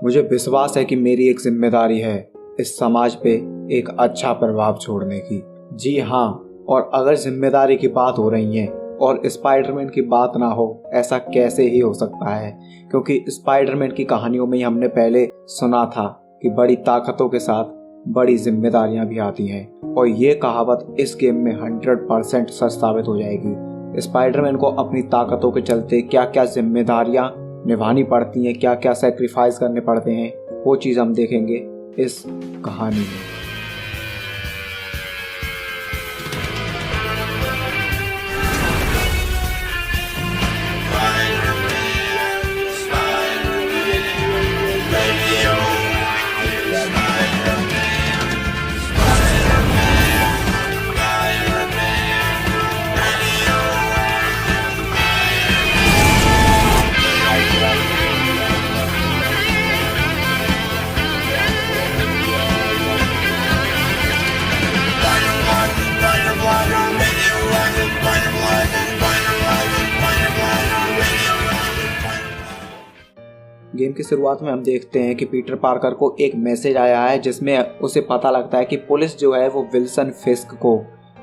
मुझे विश्वास है कि मेरी एक जिम्मेदारी है इस समाज पे एक अच्छा प्रभाव छोड़ने की। जी हाँ, और अगर जिम्मेदारी की बात हो रही है और स्पाइडरमैन की बात ना हो, ऐसा कैसे ही हो सकता है? क्योंकि स्पाइडरमैन की कहानियों में ही हमने पहले सुना था कि बड़ी ताकतों के साथ बड़ी जिम्मेदारियां भी आती हैं, और ये कहावत इस गेम में 100% सच साबित हो जाएगी। स्पाइडरमैन को अपनी ताकतों के चलते क्या क्या जिम्मेदारियां निभानी पड़ती हैं, क्या क्या सेक्रीफाइस करने पड़ते हैं, वो चीज़ हम देखेंगे इस कहानी में। गेम की शुरुआत में हम देखते हैं कि पीटर पार्कर को एक मैसेज आया है जिसमें उसे पता लगता है कि पुलिस जो है वो विल्सन फिस्क को,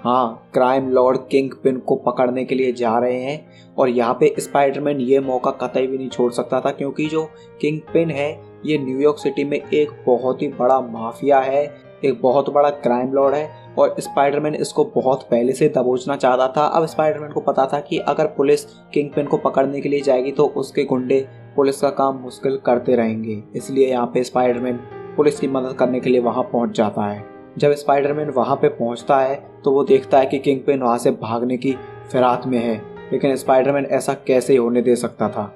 हाँ, क्राइम लॉर्ड किंग पिन को पकड़ने के लिए जा रहे हैं। और यहाँ पे स्पाइडरमैन ये मौका कतई भी नहीं छोड़ सकता था, क्योंकि जो किंग पिन है ये न्यूयॉर्क सिटी में एक बहुत ही बड़ा माफिया है, एक बहुत बड़ा क्राइम लॉर्ड है, और स्पाइडरमैन इसको बहुत पहले से दबोचना चाहता था। अब स्पाइडरमैन को पता था कि अगर पुलिस किंग पिन को पकड़ने के लिए जाएगी तो उसके गुंडे पुलिस का काम मुश्किल करते रहेंगे, इसलिए यहाँ पे स्पाइडरमैन पुलिस की मदद करने के लिए वहाँ पहुँच जाता है। जब स्पाइडरमैन वहाँ पे पहुँचता है तो वो देखता है कि किंग पिन वहाँ से भागने की फिराक में है, लेकिन स्पाइडरमैन ऐसा कैसे होने दे सकता था।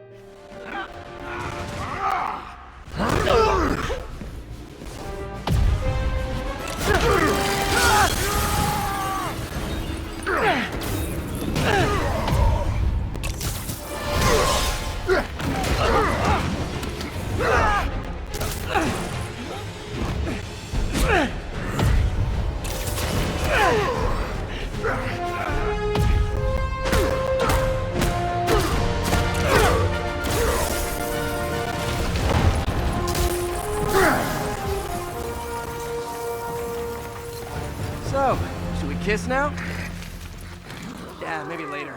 So, should we kiss now? Yeah, maybe later.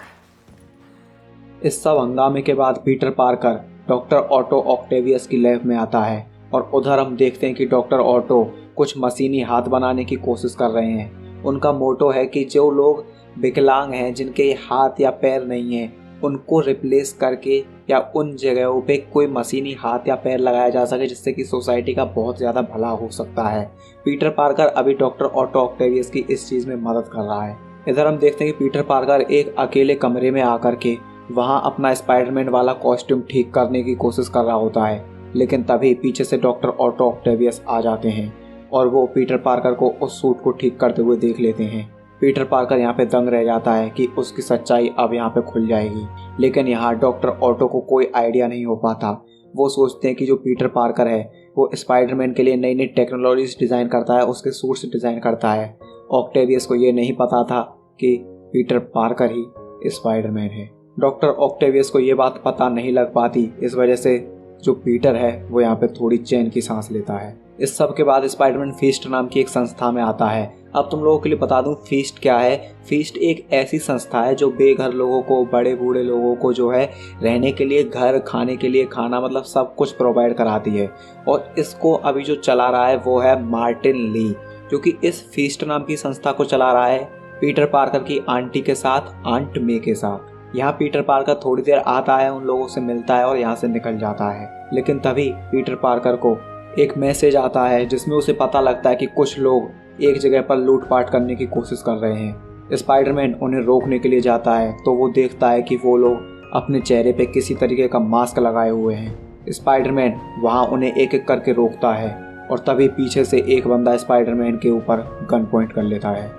इस सब हंगामे के बाद Peter Parker doctor Otto Octavius की लैब में आता है, और उधर हम देखते हैं कि डॉक्टर ऑटो कुछ मशीनी हाथ बनाने की कोशिश कर रहे हैं। उनका मोटो है कि जो लोग विकलांग हैं, जिनके हाथ या पैर नहीं हैं, उनको रिप्लेस करके या उन जगहों पे कोई मशीनी हाथ या पैर लगाया जा सके, जिससे कि सोसाइटी का बहुत ज़्यादा भला हो सकता है। पीटर पार्कर अभी डॉक्टर ऑटो ऑक्टेवियस की इस चीज़ में मदद कर रहा है। इधर हम देखते हैं कि पीटर पार्कर एक अकेले कमरे में आकर के वहाँ अपना स्पाइडरमैन वाला कॉस्ट्यूम ठीक करने की कोशिश कर रहा होता है, लेकिन तभी पीछे से डॉक्टर ऑटो ऑक्टेवियस आ जाते हैं और वो पीटर पार्कर को उस सूट को ठीक करते हुए देख लेते हैं। पीटर पार्कर यहाँ पे दंग रह जाता है कि उसकी सच्चाई अब यहाँ पे खुल जाएगी, लेकिन यहाँ डॉक्टर ऑटो को कोई आइडिया नहीं हो पाता। वो सोचते हैं कि जो पीटर पार्कर है वो स्पाइडरमैन के लिए नई नई टेक्नोलॉजीज डिज़ाइन करता है, उसके सूट्स डिज़ाइन करता है। ऑक्टेवियस को ये नहीं पता था कि पीटर पार्कर ही स्पाइडरमैन है। डॉक्टर ऑक्टेवियस को ये बात पता नहीं लग पाती, इस वजह से जो पीटर है वो यहाँ पे थोड़ी चैन की सांस लेता है। इस सब के बाद स्पाइडरमैन फीस्ट नाम की एक संस्था में आता है। अब तुम लोगों के लिए बता दूं फीस्ट क्या है। फीस्ट एक ऐसी संस्था है जो बेघर लोगों को, बड़े बूढ़े लोगों को जो है रहने के लिए घर, खाने के लिए खाना, मतलब सब कुछ प्रोवाइड कराती है। और इसको अभी जो चला रहा है वो है मार्टिन ली, जो कि इस फीस्ट नाम की संस्था को चला रहा है पीटर पार्कर की आंटी के साथ, आंट मे के साथ। यहाँ पीटर पार्कर थोड़ी देर आता है, उन लोगों से मिलता है और यहाँ से निकल जाता है। लेकिन तभी पीटर पार्कर को एक मैसेज आता है जिसमें उसे पता लगता है कि कुछ लोग एक जगह पर लूटपाट करने की कोशिश कर रहे हैं। स्पाइडरमैन उन्हें रोकने के लिए जाता है तो वो देखता है कि वो लोग अपने चेहरे पे किसी तरीके का मास्क लगाए हुए हैं। स्पाइडरमैन वहाँ उन्हें एक एक करके रोकता है और तभी पीछे से एक बंदा स्पाइडरमैन के ऊपर गन पॉइंट कर लेता है।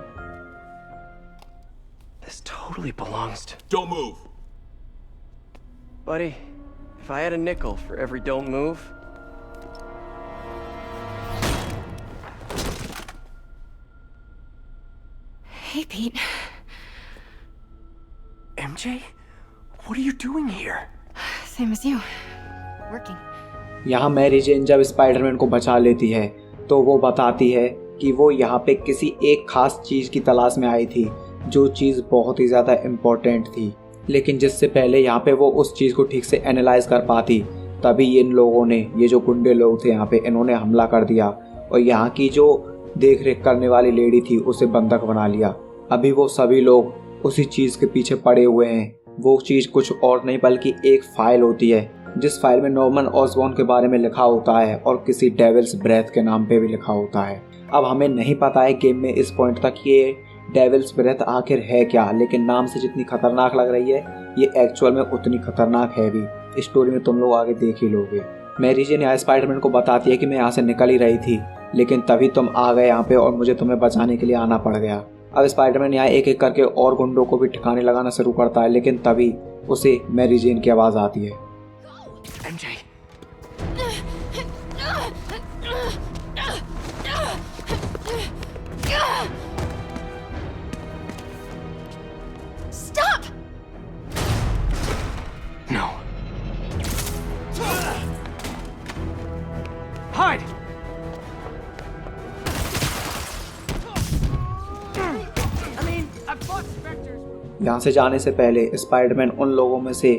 This totally belongs to... Don't move! Buddy, if I had a nickel for every don't move... Hey, Pete. MJ? What are you doing here? Same as you. Working. यहाँ Mary Jane जब Spiderman को बचा लेती है तो वो बताती है कि वो यहाँ पे किसी एक खास चीज़ की तलाश में आई थी, जो चीज़ बहुत ही ज़्यादा इम्पोर्टेंट थी, लेकिन जिससे पहले यहाँ पे वो उस चीज़ को ठीक से एनालाइज कर पाती तभी इन लोगों ने, ये जो गुंडे लोग थे यहाँ पे, इन्होंने हमला कर दिया और यहाँ की जो देख रेख करने वाली लेडी थी उसे बंधक बना लिया। अभी वो सभी लोग उसी चीज़ के पीछे पड़े हुए हैं। वो चीज़ कुछ और नहीं बल्कि एक फाइल होती है, जिस फाइल में नॉर्मन ऑसबॉर्न के बारे में लिखा होता है और किसी डेविल्स ब्रेथ के नाम पे भी लिखा होता है। अब हमें नहीं पता है गेम में इस पॉइंट तक ये डेविल्स ब्रेथ आखिर है क्या, लेकिन नाम से जितनी खतरनाक लग रही है ये एक्चुअल में उतनी खतरनाक है भी। स्टोरी में तुम लोग आगे देख ही लोगे। मैरी जेन यहाँ स्पाइडरमैन को बताती है कि मैं यहाँ से निकल ही रही थी, लेकिन तभी तुम आ गए यहाँ पे और मुझे तुम्हें बचाने के लिए आना पड़ गया। अब स्पाइडरमैन यहाँ एक एक करके और गुंडों को भी ठिकाने लगाना शुरू करता है, लेकिन तभी उसे मैरी जेन की आवाज़ आती है। MJ. Stop! No. Hide! I mean, I've fought specters. यहाँ से जाने से पहले स्पाइडरमैन उन लोगों में से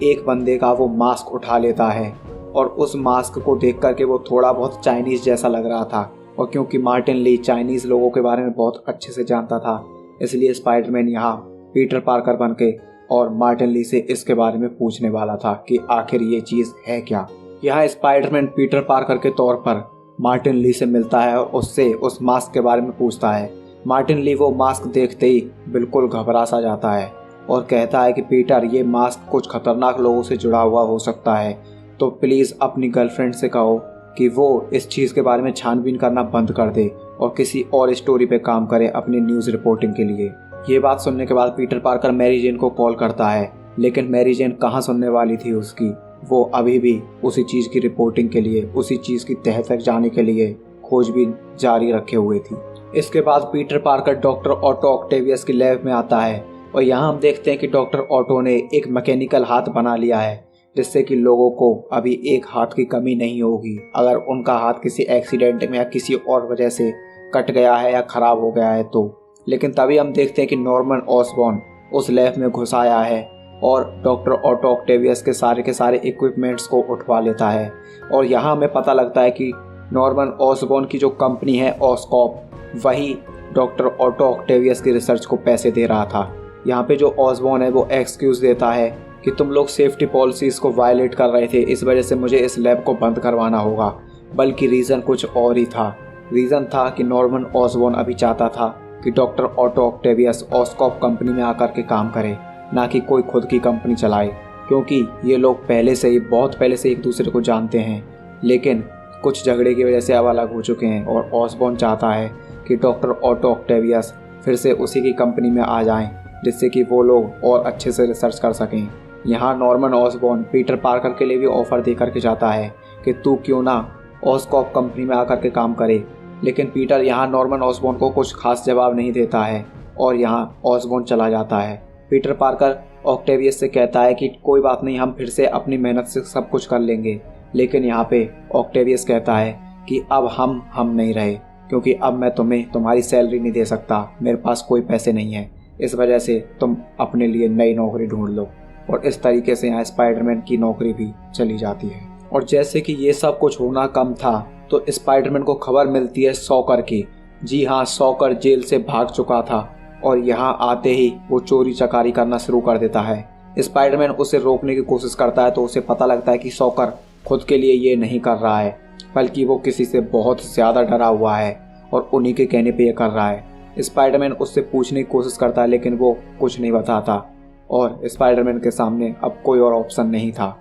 एक बंदे का वो मास्क उठा लेता है और उस मास्क को देख करके वो थोड़ा बहुत चाइनीज़ जैसा लग रहा था, और क्योंकि मार्टिन ली चाइनीज़ लोगों के बारे में बहुत अच्छे से जानता था, इसलिए स्पाइडरमैन यहाँ पीटर पार्कर बन के और मार्टिन ली से इसके बारे में पूछने वाला था कि आखिर ये चीज़ है क्या। यहाँ स्पाइडरमैन पीटर पार्कर के तौर पर मार्टिन ली से मिलता है और उससे उस मास्क के बारे में पूछता है। मार्टिन ली वो मास्क देखते ही बिल्कुल घबरा सा जाता है और कहता है कि पीटर, ये मास्क कुछ खतरनाक लोगों से जुड़ा हुआ हो सकता है, तो प्लीज़ अपनी गर्लफ्रेंड से कहो कि वो इस चीज़ के बारे में छानबीन करना बंद कर दे और किसी और स्टोरी पे काम करे अपनी न्यूज़ रिपोर्टिंग के लिए। ये बात सुनने के बाद पीटर पार्कर मैरी जेन को कॉल करता है, लेकिन मैरी जेन कहाँ सुनने वाली थी उसकी। वो अभी भी उसी चीज़ की रिपोर्टिंग के लिए, उसी चीज़ की तह तक जाने के लिए खोजबीन जारी रखे हुए थी। इसके बाद Peter Parker doctor Otto Octavius की लैब में आता है और यहाँ हम देखते हैं कि डॉक्टर ऑटो ने एक मैकेनिकल हाथ बना लिया है, जिससे कि लोगों को अभी एक हाथ की कमी नहीं होगी अगर उनका हाथ किसी एक्सीडेंट में या किसी और वजह से कट गया है या ख़राब हो गया है तो। लेकिन तभी हम देखते हैं कि नॉर्मन ऑसबॉर्न उस लैब में घुस आया है और डॉक्टर ऑटो ऑक्टेवियस के सारे इक्विपमेंट्स को उठवा लेता है। और यहाँ हमें पता लगता है कि नॉर्मन ऑसबॉर्न की जो कंपनी है ऑस्कॉप, वही डॉक्टर ऑटो ऑक्टेवियस की रिसर्च को पैसे दे रहा था। यहाँ पे जो ऑसबॉर्न है वो एक्सक्यूज़ देता है कि तुम लोग सेफ्टी पॉलिसीज़ को वायलेट कर रहे थे, इस वजह से मुझे इस लैब को बंद करवाना होगा। बल्कि रीज़न कुछ और ही था। रीज़न था कि नॉर्मन ऑसबॉर्न अभी चाहता था कि डॉक्टर ऑटो ऑक्टेवियस ऑस्कॉप कंपनी में आकर के काम करे, ना कि कोई खुद की कंपनी चलाए, क्योंकि ये लोग पहले से ही, बहुत पहले से एक दूसरे को जानते हैं, लेकिन कुछ झगड़े की वजह से अब अलग हो चुके हैं। और ऑसबॉर्न चाहता है कि डॉक्टर ऑटो ऑक्टेवियस फिर से उसी की कंपनी में आ जाएं, जिससे कि वो लोग और अच्छे से रिसर्च कर सकें। यहाँ नॉर्मन ऑसबॉर्न पीटर पार्कर के लिए भी ऑफ़र दे करके जाता है कि तू क्यों ना ऑस्कॉप कंपनी में आकर के काम करे, लेकिन पीटर यहाँ नॉर्मन ऑसबॉर्न को कुछ खास जवाब नहीं देता है और यहाँ ऑसबॉर्न चला जाता है। पीटर पार्कर ऑक्टेवियस से कहता है कि कोई बात नहीं, हम फिर से अपनी मेहनत से सब कुछ कर लेंगे, लेकिन यहाँ पे ऑक्टेवियस कहता है कि अब हम नहीं रहे, क्योंकि अब मैं तुम्हें तुम्हारी सैलरी नहीं दे सकता, मेरे पास कोई पैसे नहीं है, इस वजह से तुम अपने लिए नई नौकरी ढूंढ लो। और इस तरीके से यहाँ स्पाइडरमैन की नौकरी भी चली जाती है। और जैसे कि ये सब कुछ होना कम था तो स्पाइडरमैन को खबर मिलती है सॉकर की। जी हाँ, सॉकर जेल से भाग चुका था और यहाँ आते ही वो चोरी चकारी करना शुरू कर देता है। स्पाइडरमैन उसे रोकने की कोशिश करता है तो उसे पता लगता है कि सॉकर खुद के लिए ये नहीं कर रहा है, बल्कि वो किसी से बहुत ज़्यादा डरा हुआ है और उन्हीं के कहने पे ये कर रहा है। स्पाइडरमैन उससे पूछने की कोशिश करता है, लेकिन वो कुछ नहीं बताता और स्पाइडरमैन के सामने अब कोई और ऑप्शन नहीं था।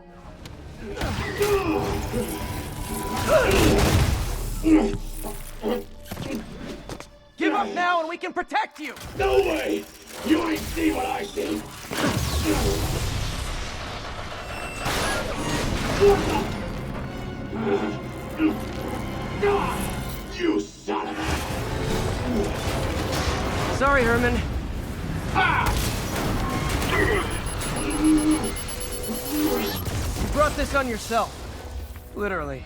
Give up now and we can protect you! No way! You ain't see what I see! You son of a... Sorry, Herman. You brought this on yourself. Literally.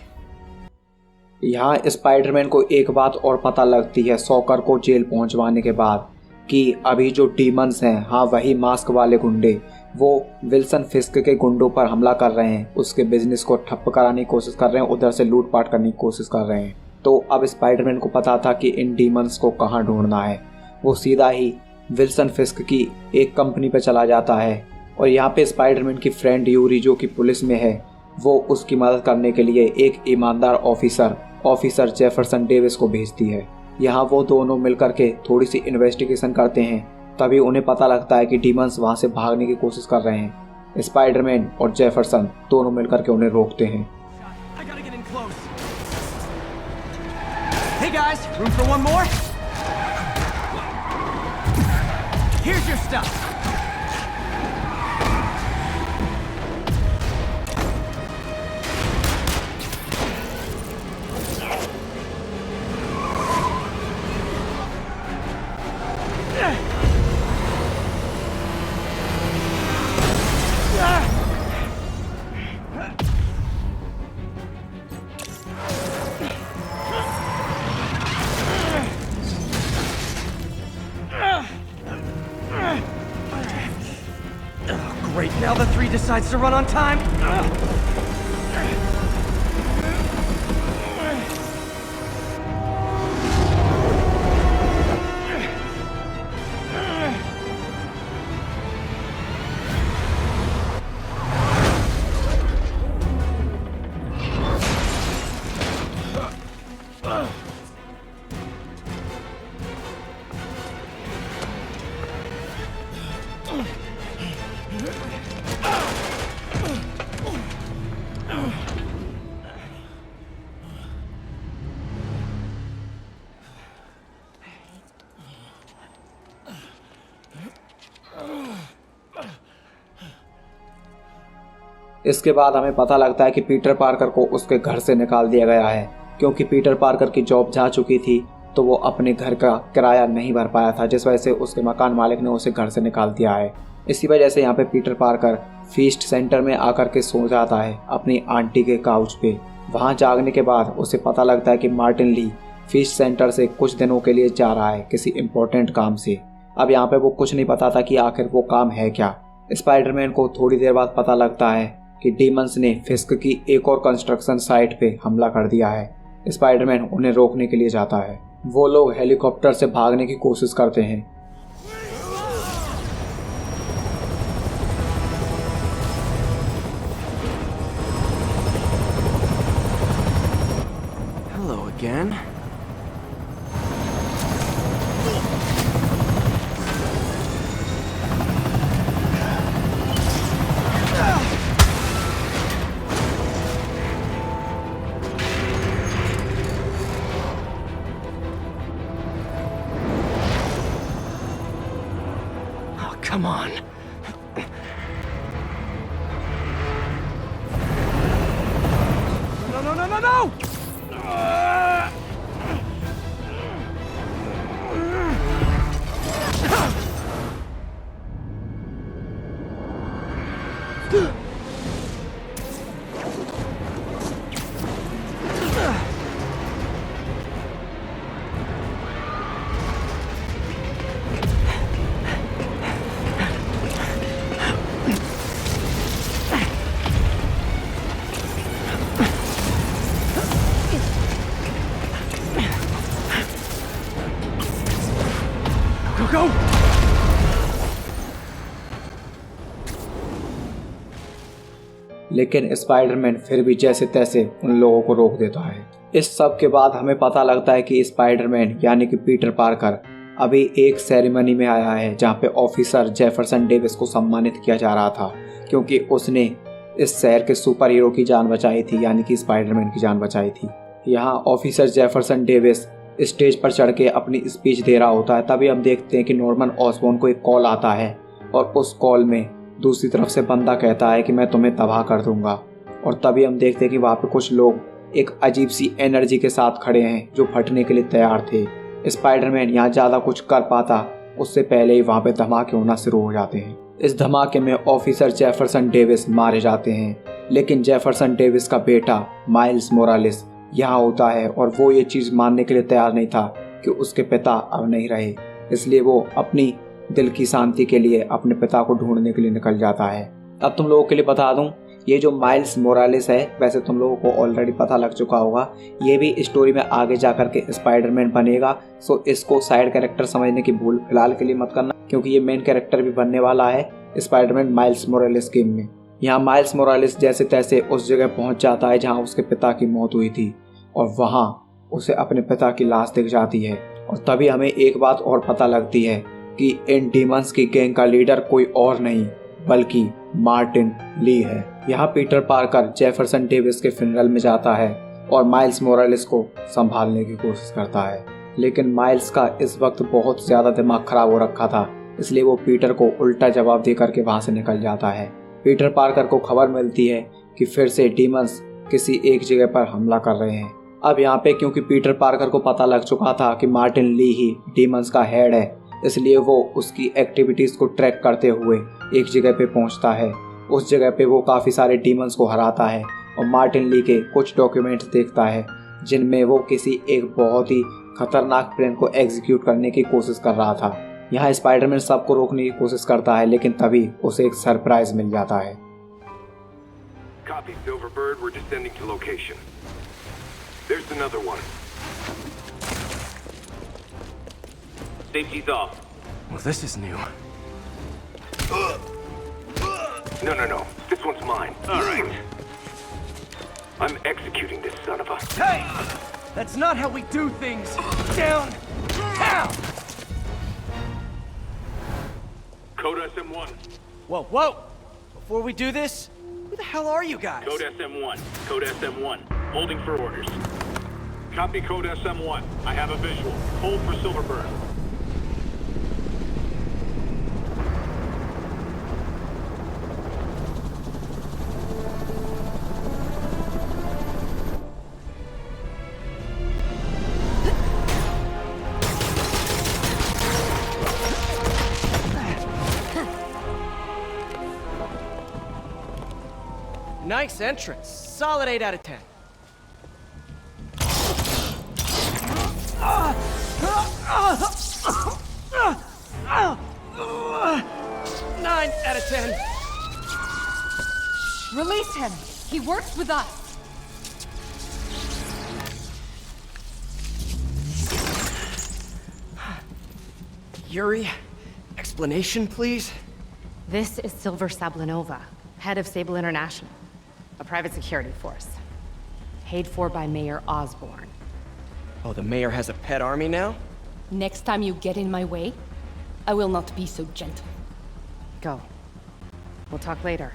यहाँ स्पाइडरमैन को एक बात और पता लगती है सॉकर को जेल पहुंचवाने के बाद कि अभी जो डीमंस हैं, हाँ वही मास्क वाले गुंडे, वो विल्सन फिस्क के गुंडों पर हमला कर रहे हैं, उसके बिजनेस को ठप्प कराने की कोशिश कर रहे हैं, उधर से लूटपाट करने की कोशिश कर रहे हैं। तो अब स्पाइडरमैन को पता था कि इन डीमंस को कहाँ ढूंढना है। वो सीधा ही विल्सन फिस्क की एक कंपनी पे चला जाता है और यहाँ पे स्पाइडरमैन की फ्रेंड यूरी जो कि पुलिस में है, वो उसकी मदद करने के लिए एक ईमानदार ऑफिसर जेफरसन डेविस को भेजती है। यहाँ वो दोनों मिलकर के थोड़ी सी इन्वेस्टिगेशन करते हैं, तभी उन्हें पता लगता है कि डीमंस वहाँ से भागने की कोशिश कर रहे हैं। स्पाइडरमैन और जेफरसन दोनों मिलकर के उन्हें रोकते हैं। I gotta get in close. Hey guys, room for one more? Here's your stuff. Great, now the 3 decides to run on time. इसके बाद हमें पता लगता है कि पीटर पार्कर को उसके घर से निकाल दिया गया है, क्योंकि पीटर पार्कर की जॉब जा चुकी थी तो वो अपने घर का किराया नहीं भर पाया था, जिस वजह से उसके मकान मालिक ने उसे घर से निकाल दिया है। इसी वजह से यहाँ पे पीटर पार्कर फीस्ट सेंटर में आकर के सो जाता है अपनी आंटी के काउच पे। वहाँ जागने के बाद उसे पता लगता है कि मार्टिन ली फीस्ट सेंटर से कुछ दिनों के लिए जा रहा है किसी इम्पोर्टेंट काम से। अब यहाँ पे वो कुछ नहीं पता था कि आखिर वो काम है क्या। स्पाइडरमैन को थोड़ी देर बाद पता लगता है कि डीमंस ने फिस्क की एक और कंस्ट्रक्शन साइट पे हमला कर दिया है। स्पाइडरमैन उन्हें रोकने के लिए जाता है। वो लोग हेलीकॉप्टर से भागने की कोशिश करते हैं। Hello again. Come on. No! Go! लेकिन स्पाइडरमैन फिर भी जैसे तैसे उन लोगों को रोक देता है। इस सब के बाद हमें पता लगता है कि स्पाइडरमैन यानी कि पीटर पार्कर अभी एक सेरेमनी में आया है जहाँ पे ऑफिसर जेफरसन डेविस को सम्मानित किया जा रहा था, क्योंकि उसने इस शहर के सुपर हीरो की जान बचाई थी, यानी कि स्पाइडरमैन की जान बचाई थी। यहाँ ऑफिसर जेफरसन डेविस स्टेज पर चढ़ के अपनी स्पीच दे रहा होता है। तभी हम देखते हैं कि नॉर्मन ऑसबॉर्न को एक कॉल आता है और उस कॉल में दूसरी तरफ से बंदा कहता है कि मैं तुम्हें तबाह कर दूंगा। और तभी हम देखते हैं कि वहाँ पे कुछ लोग एक अजीब सी एनर्जी के साथ खड़े हैं जो फटने के लिए तैयार थे। स्पाइडरमैन यहाँ ज़्यादा कुछ कर पाता उससे पहले ही वहाँ पे धमाके होना शुरू हो जाते हैं। इस धमाके में ऑफिसर जेफरसन डेविस मारे जाते हैं, लेकिन जेफरसन डेविस का बेटा माइल्स मोरालेस यहाँ होता है और वो ये चीज़ मानने के लिए तैयार नहीं था कि उसके पिता अब नहीं रहे। इसलिए वो अपनी दिल की शांति के लिए अपने पिता को ढूंढने के लिए निकल जाता है। अब तुम लोगों के लिए बता दूं, ये जो माइल्स मोरालेस है वैसे तुम लोगों को ऑलरेडी पता लग चुका होगा, ये भी स्टोरी में आगे जा कर के स्पाइडरमैन बनेगा। सो इसको साइड कैरेक्टर समझने की भूल फिलहाल के लिए मत करना, क्योंकि ये मेन कैरेक्टर भी बनने वाला है स्पाइडरमैन माइल्स मोरालेस गेम में। यहाँ माइल्स मोरालेस जैसे तैसे उस जगह पहुंच जाता है जहाँ उसके पिता की मौत हुई थी और वहाँ उसे अपने पिता की लाश दिख जाती है। और तभी हमें एक बात और पता लगती है कि इन डीमंस की गैंग का लीडर कोई और नहीं बल्कि मार्टिन ली है। यहाँ पीटर पार्कर जेफरसन डेविस के फ्यूनरल में जाता है और माइल्स मोरालेस को संभालने की कोशिश करता है, लेकिन माइल्स का इस वक्त बहुत ज़्यादा दिमाग खराब हो रखा था, इसलिए वो पीटर को उल्टा जवाब दे करके वहाँ से निकल जाता है। पीटर पार्कर को खबर मिलती है कि फिर से डीमंस किसी एक जगह पर हमला कर रहे हैं। अब यहाँ पे क्योंकि पीटर पार्कर को पता लग चुका था कि मार्टिन ली ही डीमंस का हेड है, इसलिए वो उसकी एक्टिविटीज़ को ट्रैक करते हुए एक जगह पे पहुँचता है। उस जगह पे वो काफ़ी सारे डीमंस को हराता है और मार्टिन ली के कुछ डॉक्यूमेंट्स देखता है जिनमें वो किसी एक बहुत ही खतरनाक प्लान को एग्जीक्यूट करने की कोशिश कर रहा था। यहाँ स्पाइडरमैन सबको रोकने की कोशिश करता है, लेकिन तभी उसे एक सरप्राइज मिल जाता है। Copy, Silverbird. We're descending to location. There's another one. Safety's off. Well, this is new. No. This one's mine. All right. I'm executing this son of a... Hey! That's not how we do things! Down! Down! Code SM1. Whoa! Before we do this, who the hell are you guys? Code SM1. Code SM1. Holding for orders. Copy Code SM1. I have a visual. Hold for Silverbird. Nice entrance. Solid 8 out of 10. Nine out of 10. Release him. He works with us. Yuri, explanation, please? This is Silver Sablinova, head of Sable International, a private security force. Paid for by Mayor Osborn. Oh, the mayor has a pet army now? Next time you get in my way, I will not be so gentle. Go. We'll talk later.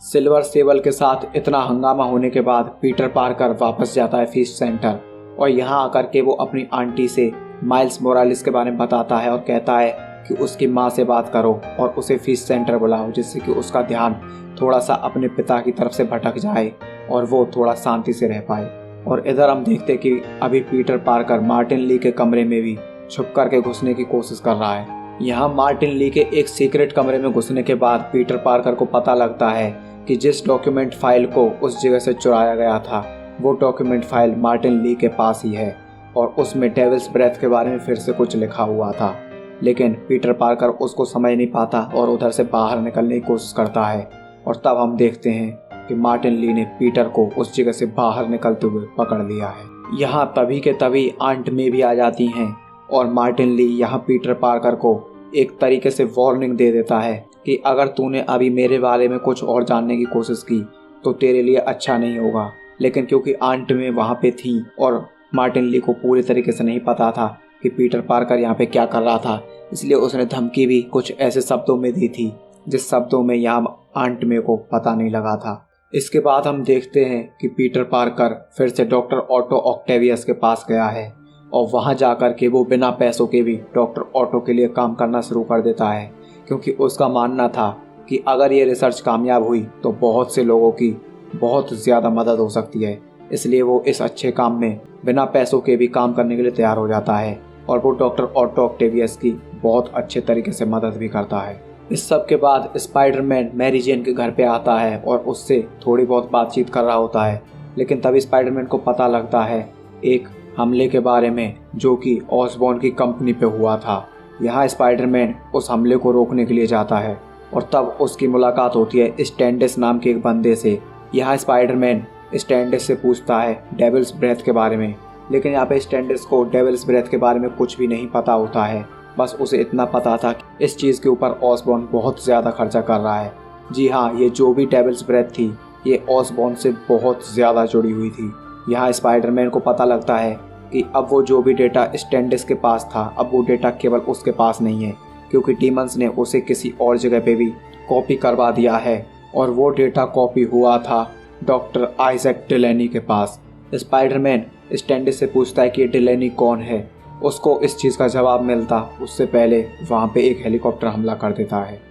Silver sable के साथ इतना हंगामा होने के बाद Peter Parker वापस जाता है फीस्ट सेंटर और यहाँ आकर के वो अपनी आंटी से माइल्स मोरालेस के बारे में बताता है और कहता है कि उसकी माँ से बात करो और उसे फीस्ट सेंटर बुलाओ, जिससे कि उसका ध्यान थोड़ा सा अपने पिता की तरफ से भटक जाए और वो थोड़ा शांति से रह पाए। और इधर हम देखते कि अभी पीटर पार्कर मार्टिन ली के कमरे में भी छुप करके घुसने की कोशिश कर रहा है। यहाँ मार्टिन ली के एक सीक्रेट कमरे में घुसने के बाद पीटर पार्कर को पता लगता है कि जिस डॉक्यूमेंट फाइल को उस जगह से चुराया गया था वो डॉक्यूमेंट फाइल मार्टिन ली के पास ही है और उसमें डेविल्स ब्रेथ के बारे में फिर से कुछ लिखा हुआ था। लेकिन पीटर पार्कर उसको समझ नहीं पाता और उधर से बाहर निकलने की कोशिश करता है और तब हम देखते हैं कि मार्टिन ली ने पीटर को उस जगह से बाहर निकलते हुए पकड़ लिया है। यहाँ तभी के तभी आंट में भी आ जाती हैं और मार्टिन ली यहाँ पीटर पार्कर को एक तरीके से वार्निंग दे देता है कि अगर तूने अभी मेरे बारे में कुछ और जानने की कोशिश की तो तेरे लिए अच्छा नहीं होगा। लेकिन क्योंकि आंट में वहाँ पे थी और मार्टिन ली को पूरी तरीके से नहीं पता था कि पीटर पार्कर यहाँ पे क्या कर रहा था, इसलिए उसने धमकी भी कुछ ऐसे शब्दों में दी थी जिस शब्दों में यहाँ आंट में को पता नहीं लगा था। इसके बाद हम देखते हैं कि पीटर पार्कर फिर से डॉक्टर ऑटो ऑक्टेवियस के पास गया है और वहाँ जाकर के वो बिना पैसों के भी डॉक्टर ऑटो के लिए काम करना शुरू कर देता है, क्योंकि उसका मानना था कि अगर ये रिसर्च कामयाब हुई तो बहुत से लोगों की बहुत ज़्यादा मदद हो सकती है। इसलिए वो इस अच्छे काम में बिना पैसों के भी काम करने के लिए तैयार हो जाता है। और वो डॉक्टर ऑटो ऑक्टेवियस की बहुत अच्छे तरीके से मदद भी करता है। इस सब के बाद स्पाइडरमैन मैरी जेन के घर पे आता है और उससे थोड़ी बहुत बातचीत कर रहा होता है, लेकिन तभी स्पाइडरमैन को पता लगता है एक हमले के बारे में जो कि ऑसबॉर्न की कंपनी पे हुआ था। यहाँ स्पाइडरमैन उस हमले को रोकने के लिए जाता है और तब उसकी मुलाकात होती है स्टैंडिस नाम के एक बंदे से। यहाँ स्पाइडरमैन स्टैंडिस से पूछता है डेविल्स ब्रेथ के बारे में, लेकिन यहाँ पे स्टैंडिस को डेविल्स ब्रेथ के बारे में कुछ भी नहीं पता होता है। बस उसे इतना पता था कि इस चीज़ के ऊपर ऑसबॉर्न बहुत ज़्यादा खर्चा कर रहा है। जी हाँ, ये जो भी डेविल्स ब्रेथ थी ये ऑसबॉर्न से बहुत ज़्यादा जुड़ी हुई थी। यहाँ स्पाइडरमैन को पता लगता है कि अब वो जो भी डेटा स्टैंडिस के पास था, अब वो डेटा केवल उसके पास नहीं है, क्योंकि डीमंस ने उसे किसी और जगह पे भी कॉपी करवा दिया है और वो डेटा कॉपी हुआ था डॉक्टर आइजैक डिलेनी के पास। स्पाइडरमैन स्टैंडिस से पूछता है कि ये डिलेनी कौन है। उसको इस चीज़ का जवाब मिलता उससे पहले वहाँ पे एक हेलीकॉप्टर हमला कर देता है।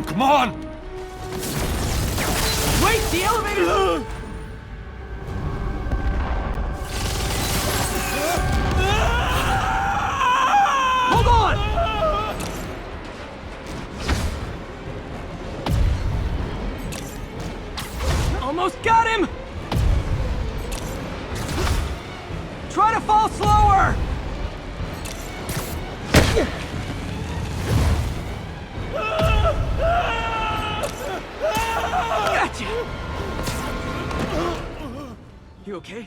Come on! Wait, the elevator! Hold on! Almost got him! Try to fall slower! Gotcha! You okay?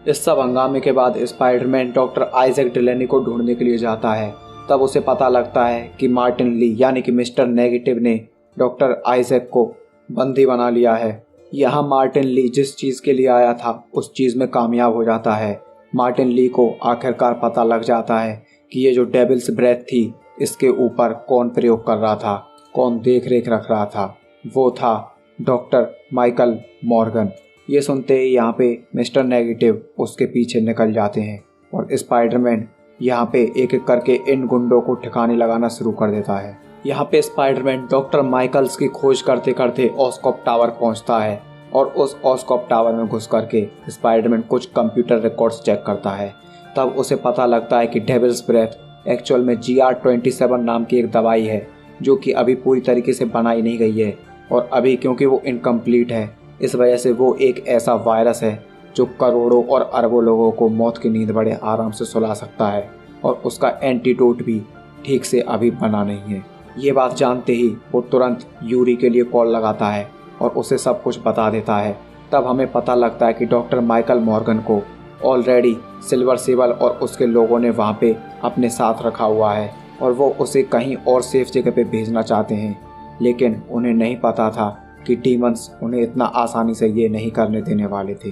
इस सब हंगामे के बाद स्पाइडरमैन डॉक्टर आइजैक डिलेनी को ढूंढने के लिए जाता है। तब उसे पता लगता है कि मार्टिन ली यानी कि मिस्टर नेगेटिव ने डॉक्टर आइजैक को बंदी बना लिया है। यहाँ मार्टिन ली जिस चीज़ के लिए आया था उस चीज़ में कामयाब हो जाता है। मार्टिन ली को आखिरकार पता लग जाता है कि ये जो डेविल्स ब्रेथ थी इसके ऊपर कौन प्रयोग कर रहा था, कौन देख रेख रख रहा था। वो था डॉक्टर माइकल मॉर्गन। ये सुनते ही यहाँ पे मिस्टर नेगेटिव उसके पीछे निकल जाते हैं और स्पाइडरमैन यहाँ पे एक एक करके इन गुंडों को ठिकाने लगाना शुरू कर देता है। यहाँ पे स्पाइडरमैन डॉक्टर माइकल्स की खोज करते करते ऑस्कॉप टावर पहुँचता है और उस ऑस्कॉप टावर में घुस करके स्पाइडरमैन कुछ कंप्यूटर रिकॉर्ड्स चेक करता है। तब उसे पता लगता है कि डेविल्स ब्रेथ एक्चुअल में GR27 नाम की एक दवाई है जो कि अभी पूरी तरीके से बनाई नहीं गई है और अभी क्योंकि वो इनकम्प्लीट है इस वजह से वो एक ऐसा वायरस है जो करोड़ों और अरबों लोगों को मौत की नींद बड़े आराम से सुला सकता है और उसका एंटीडोट भी ठीक से अभी बना नहीं है। ये बात जानते ही वो तुरंत यूरी के लिए कॉल लगाता है और उसे सब कुछ बता देता है। तब हमें पता लगता है कि डॉक्टर माइकल मॉर्गन को ऑलरेडी सिल्वर सेबल और उसके लोगों ने वहाँ पे अपने साथ रखा हुआ है और वो उसे कहीं और सेफ जगह पे भेजना चाहते हैं, लेकिन उन्हें नहीं पता था कि डीमंस उन्हें इतना आसानी से ये नहीं करने देने वाले थे।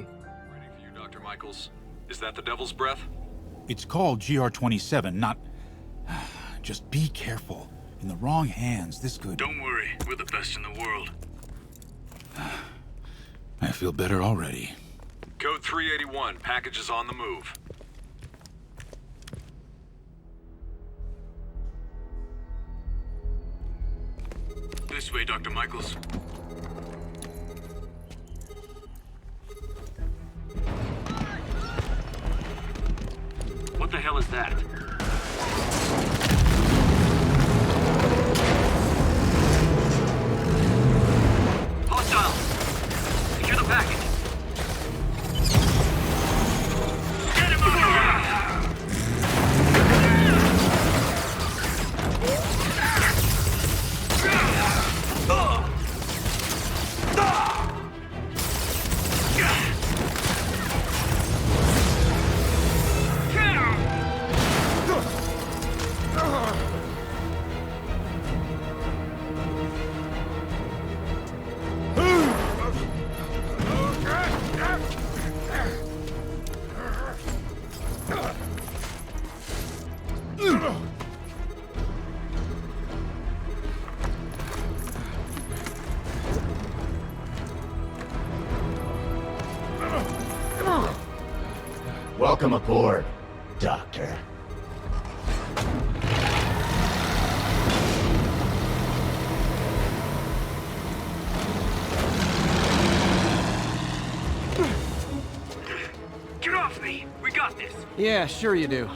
Dr. Michaels, is that the Devil's Breath? It's called GR27, not... Just be careful. In the wrong hands, this could... Don't worry, we're the best in the world. I feel better already. Code 381, package is on the move. This way, Dr. Michaels. What the hell is that? Hostile! Secure the package! Get him out of here! Welcome aboard, Doctor. Get off me! We got this! Yeah, sure you do.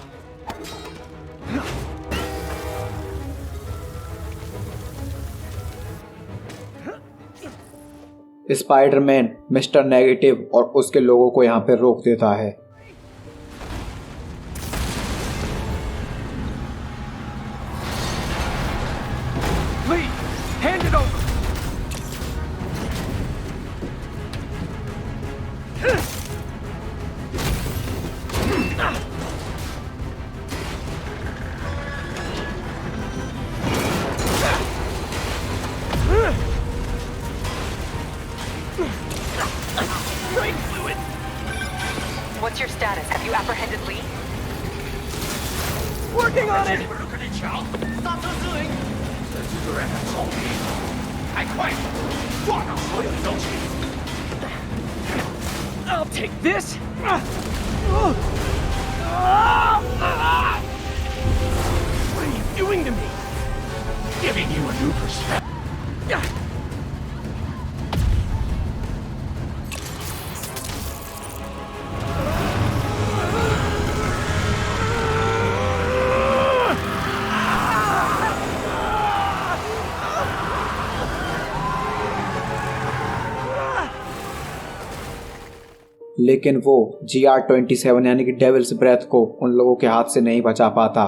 Spiderman mister negative और उसके लोगों को यहाँ पे रोक देता है। Lee, hand it over. What's your status? Have you apprehended Lee? Working on it. I'll take this. What are you doing to me? Giving you a new perspective. लेकिन वो GR-27 यानी कि डेविल्स ब्रेथ को उन लोगों के हाथ से नहीं बचा पाता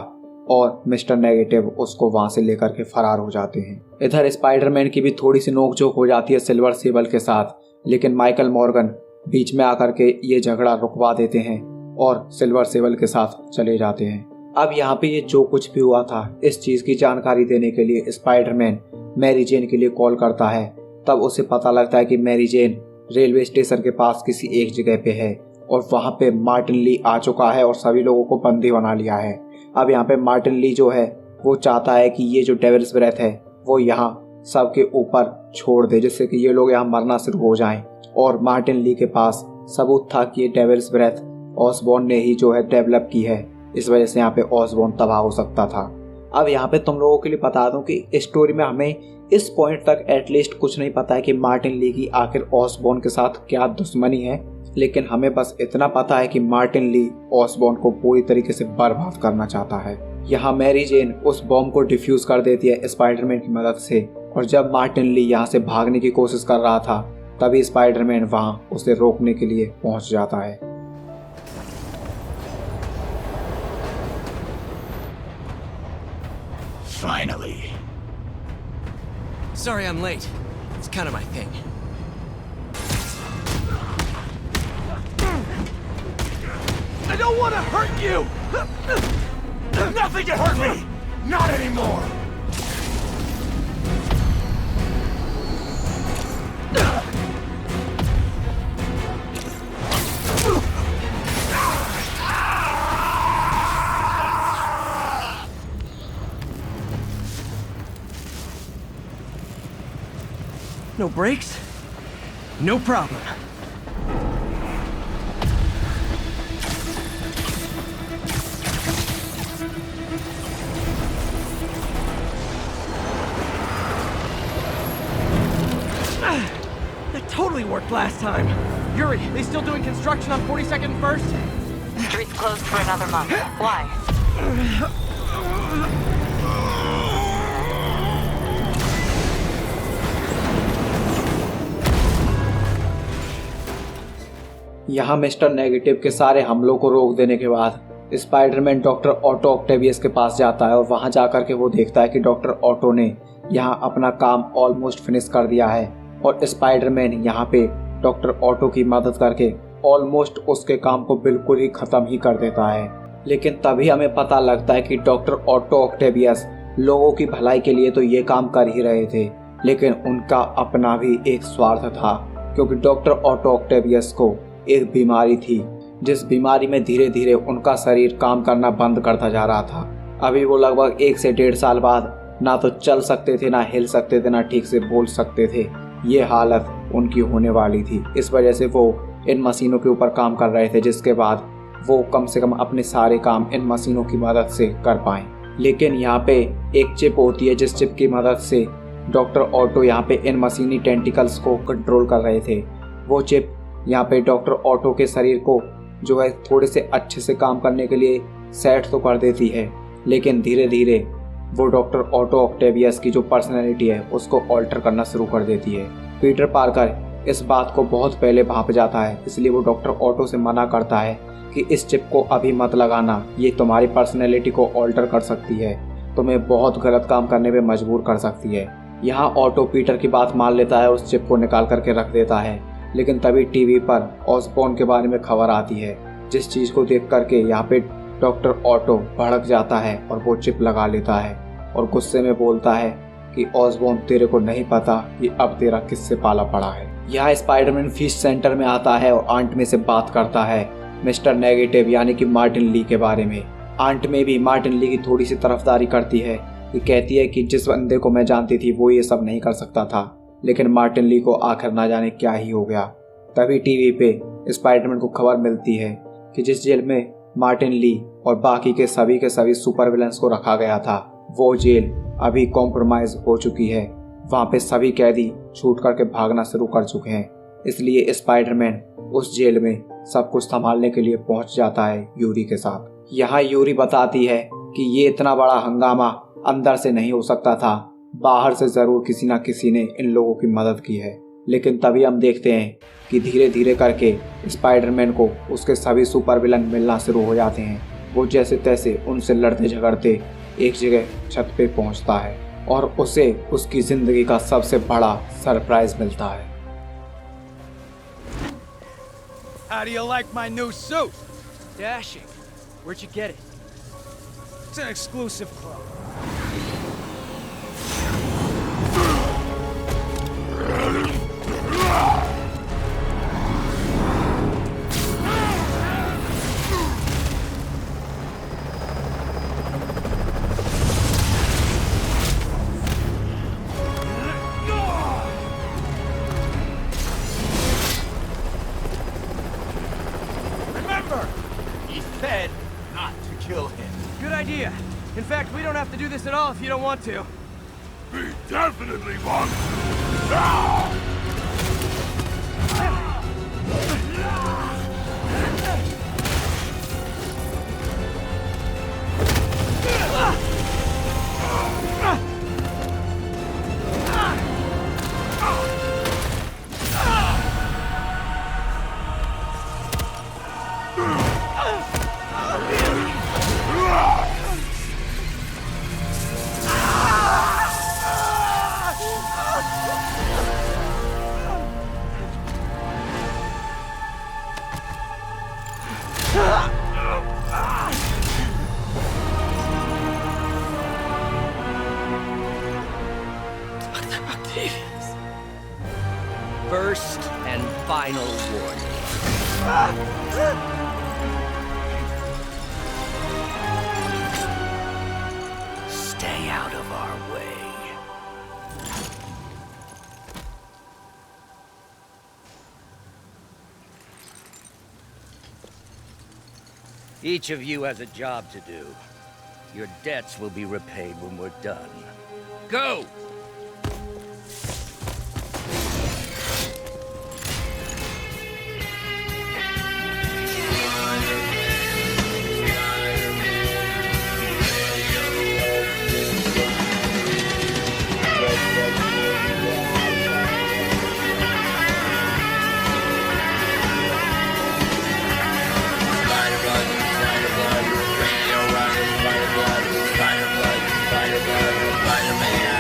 और मिस्टर नेगेटिव उसको वहां से लेकर के फरार हो जाते हैं। इधर स्पाइडरमैन की भी थोड़ी सी नोकझोंक हो जाती है सिल्वर सेबल के साथ, लेकिन माइकल मॉर्गन बीच में आकर के ये झगड़ा रुकवा देते हैं और सिल्वर सेबल के साथ चले जाते हैं। अब यहाँ पे ये जो कुछ भी हुआ था इस चीज की जानकारी देने के लिए स्पाइडरमैन मैरी जेन के लिए कॉल करता है। तब उसे पता लगता है कि मैरी जेन रेलवे स्टेशन के पास किसी एक जगह पे है और वहां पे मार्टिन ली आ चुका है और सभी लोगों को बंदी बना लिया है। अब यहाँ पे मार्टिन ली जो है वो चाहता है कि ये जो डेविल्स ब्रेथ है वो यहाँ सबके ऊपर छोड़ दे, जिससे कि ये लोग यहाँ मरना शुरू हो जाएं। और मार्टिन ली के पास सबूत था कि ये डेविल्स ब्रेथ ऑसबॉर्न ने ही जो है डेवलप की है, इस वजह से यहाँ पे ऑसबॉर्न तबाह हो सकता था। अब यहाँ पे तुम लोगों के लिए बता दूं कि स्टोरी में हमें इस पॉइंट तक एटलीस्ट कुछ नहीं पता है कि मार्टिन ली की आखिर ऑसबॉर्न के साथ क्या दुश्मनी है, लेकिन हमें बस इतना पता है कि मार्टिन ली ऑसबॉर्न को पूरी तरीके से बर्बाद करना चाहता है। यहाँ मैरी जेन उस बॉम्ब को डिफ्यूज कर देती है स्पाइडरमैन की मदद से, और जब मार्टिन ली यहाँ से भागने की कोशिश कर रहा था तभी स्पाइडरमैन वहाँ उसे रोकने के लिए पहुंच जाता है। Finally. Sorry I'm late. It's kind of my thing. I don't want to hurt you! Nothing can hurt me! Not anymore! No brakes? No problem. That totally worked last time. Yuri, they still doing construction on 42nd and 1st? Street's closed for another month. Why? यहाँ mister negative के सारे हमलों को रोक देने के बाद Spiderman doctor Otto Octavius के पास जाता है और वहाँ जाकर के वो देखता है कि डॉक्टर ऑटो ने यहाँ अपना काम ऑलमोस्ट फिनिश कर दिया है, और स्पाइडरमैन यहाँ पे डॉक्टर ऑटो की मदद करके ऑलमोस्ट उसके काम को बिल्कुल ही ख़त्म ही कर देता है। लेकिन तभी हमें पता लगता है कि डॉक्टर ऑटो ऑक्टेवियस लोगों की भलाई के लिए तो ये काम कर ही रहे थे, लेकिन उनका अपना भी एक स्वार्थ था, क्योंकि डॉक्टर ऑटो ऑक्टेवियस को एक बीमारी थी जिस बीमारी में धीरे धीरे उनका शरीर काम करना बंद करता जा रहा था। अभी वो लगभग 1 से 1.5 साल बाद ना तो चल सकते थे, ना हिल सकते थे, ना ठीक से बोल सकते थे। ये हालत उनकी होने वाली थी। इस वजह से वो इन मशीनों के ऊपर काम कर रहे थे, जिसके बाद वो कम से कम अपने सारे काम इन मशीनों की मदद से कर पाएं। लेकिन यहाँ पे एक चिप होती है जिस चिप की मदद से डॉक्टर ऑटो यहाँ पे इन मशीनी टेंटिकल्स को कंट्रोल कर रहे थे। वो चिप यहाँ पे डॉक्टर ऑटो के शरीर को जो है थोड़े से अच्छे से काम करने के लिए सेट तो कर देती है, लेकिन धीरे धीरे वो डॉक्टर ऑटो ऑक्टेवियस की जो पर्सनैलिटी है उसको ऑल्टर करना शुरू कर देती है। पीटर पार्कर इस बात को बहुत पहले भांप जाता है, इसलिए वो डॉक्टर ऑटो से मना करता है कि इस चिप को अभी मत लगाना, ये तुम्हारी पर्सनैलिटी को ऑल्टर कर सकती है, तुम्हें बहुत गलत काम करने पे मजबूर कर सकती है। यहाँ ऑटो पीटर की बात मान लेता है, उस चिप को निकाल करके रख देता है, लेकिन तभी टीवी पर ऑसबॉर्न के बारे में खबर आती है, जिस चीज़ को देख करके यहाँ पे डॉक्टर ऑटो भड़क जाता है और वो चिप लगा लेता है और गुस्से में बोलता है कि ऑसबॉर्न तेरे को नहीं पता कि अब तेरा किससे पाला पड़ा है। यहाँ स्पाइडरमैन फिश सेंटर में आता है और आंट में से बात करता है मिस्टर नेगेटिव यानी कि मार्टिन ली के बारे में। आंट में भी मार्टिन ली की थोड़ी सी तरफदारी करती है कि कहती है कि जिस बंदे को मैं जानती थी वो ये सब नहीं कर सकता था, लेकिन मार्टिन ली को आखिर ना जाने क्या ही हो गया। तभी टीवी पे स्पाइडरमैन को खबर मिलती है कि जिस जेल में मार्टिन ली और बाकी के सभी सुपर विलन्स को रखा गया था, वो जेल अभी कॉम्प्रोमाइज हो चुकी है। वहाँ पे सभी कैदी छूट करके भागना शुरू कर चुके हैं, इसलिए स्पाइडरमैन उस जेल में सब कुछ संभालने के लिए पहुंच जाता है यूरी के साथ। यहाँ यूरी बताती है कि ये इतना बड़ा हंगामा अंदर से नहीं हो सकता था, बाहर से जरूर किसी ना किसी ने इन लोगों की मदद की है। लेकिन तभी हम देखते हैं कि धीरे धीरे करके स्पाइडरमैन को उसके सभी सुपर विलन मिलना शुरू हो जाते हैं। वो जैसे तैसे उनसे लड़ते झगड़ते एक जगह छत पे पहुंचता है और उसे उसकी जिंदगी का सबसे बड़ा सरप्राइज मिलता है। How do you like my new suit? Dashing. Where'd you get it? It's an exclusive club. Remember, he said not to kill him. Good idea. In fact, we don't have to do this at all if you don't want to. We definitely want First and final warning. Stay out of our way. Each of you has a job to do. Your debts will be repaid when we're done. Go! Spider-Man.